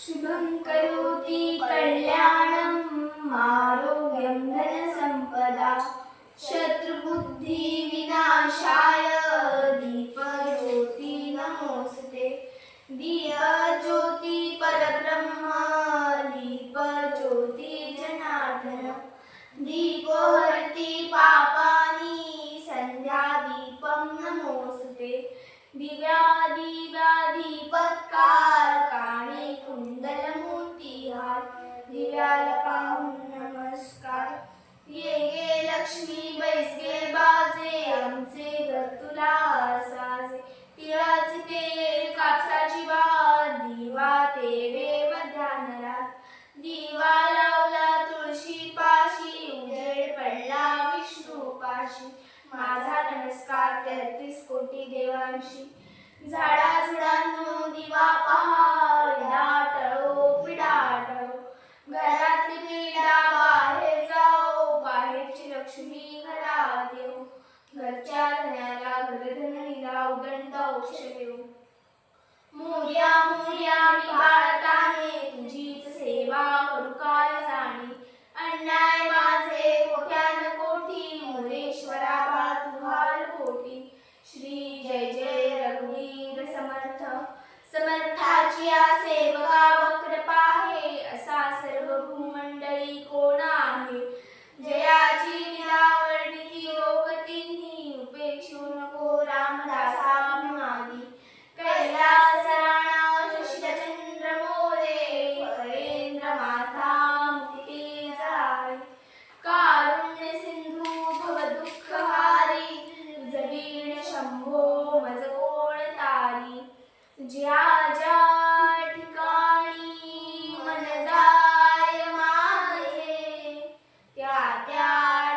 शुभं करोति कल्याणम् आरोग्यं धनसम्पदा शत्रुबुद्धिविनाशाय दीपज्योति नमोस्तुते। दीपज्योति परब्रह्म दीपज्योति जनार्दन दीपो हरति पापानि संध्यादीपं नमोस्तुते। दिव्यादीपत्कारकाणि कुण्डलमूर्तिहार दिव्याला पाहून नमस्कार। ये गे लक्ष्मी बैसगे बाजे आमचे घर तुला साजे। तिळाचे तेल कापसाची वात दिवा तेरे मध्यान्हरात दिवा लावला तुळशी पाशी उजेड पडला विष्णू पाशी। माझा नमस्कार 33 कोटी देवांशी। झाडाझुडांनो दिवा पहा दाटळो पिडाटळो घरातली पीडा बाहेर जाओ बाहेरची लक्ष्मी घरात येऊ। घरच्या धन्याला घरधनणीला उदंड औक्ष देऊ। मोरया मोरया मी बाळताने तुझीच सेवा करू काय जाणे। अन्याय माझे कोट्यान कोटी मोरेश्वरा बा तुहार कोटी। श्री जय जय रघुवीर समर्थ समर्थाची या सेवका वक्र पाहे असा सर्व भूमंडळी कोण आहे। जयाची लीला वर्णिती लोक तिन्ही उपेक्षू नको रामदासा अभिमानी। कैलास राणा शशिचंद्र मोरे हरेंद्र माता मुक्ती जाय। कारुण्य सिंधू भव दुःखहारी जवीण शंभो मज कोण तारी। ज्या ज्या ठिकाणी मन जाय माझे त्या त्या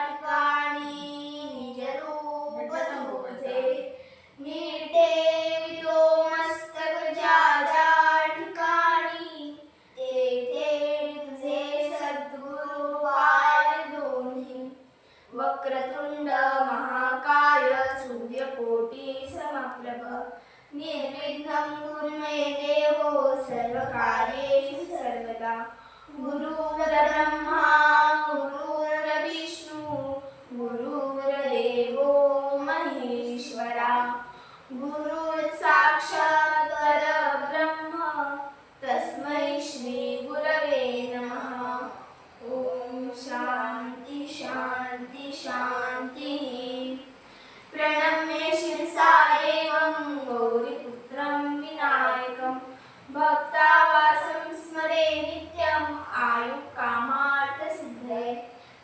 ठिकाणी निज रूप तुझे। मी ठेवितो मस्तक ज्या ज्या ठिकाणी तेथे तुझे सद्गुरु पाय दोन्ही। वक्रतुंड महाकाय सूर्यकोटी समप्रभ निर्विघ्नं कुरु मे देवो सर्वकार्येषु सर्वदा। गुरुर्ब्रह्मा गुरुर्विष्णु गुरुर्देवो महेश्वरा। गुरुर्साक्षात् परब्रह्म तस्मै श्री गुरवे नमः। ओम शांति शांति शांति। प्रणम्य शिरसा एवं गौरीपुत्रं विनायकं भक्तावासं स्मरे नित्यम् आयुःकामार्थसिद्धये।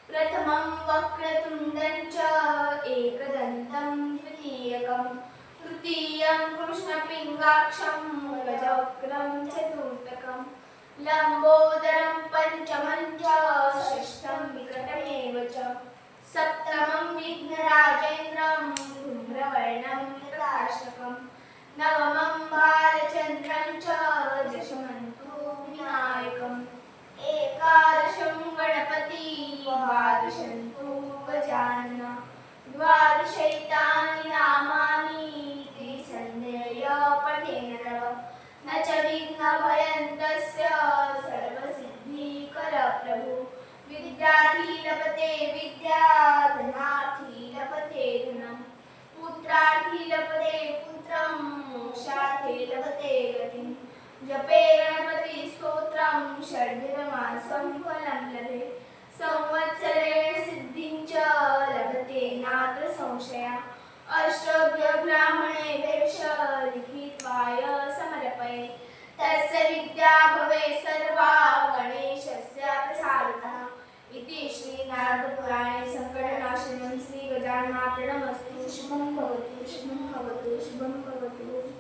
प्रथमं वक्रतुण्डं च एकदन्तं द्वितीयकं तृतीयं कृष्णपिङ्गाक्षं गजवक्त्रं चतुर्थकं लम्बोदरं पंचमं च षष्ठं विकटमेव च सप्तमं विघ्नराजेन्द्रं धूम्रवर्णं प्रकाशकं नवमं बालचन्द्रं च दशमं तु विनायकम् एकादशं गणपति द्वादशं तु गजानन। द्वादशैतानि नामानि त्रिसन्ध्यय पठेन नरः न च विघ्नभयं तस्य सर्वसिद्धिकर प्रभु। विद्यार्थी लभते विद्या धनार्थी लभते धनं पुत्रार्थी लभते पुत्रं मोक्षार्थी लभते गतिं। जपे गणपति स्तोत्रं षड्भिर्मासं फलं लभे। संवत्सरेण सिद्धिं च लभते नात्र संशया। अष्टभ्य ब्राह्मणेभ्यश्च लिखित्वाय समर्पये। तस्य विद्या भवे सर्वा गणेशस्य प्रसादितः। इति श्री नारदपुराणे संकटनाशनं श्री गजाननार्पणमस्तु। शुभं भवतु शुभं भवतु शुभं भवतु।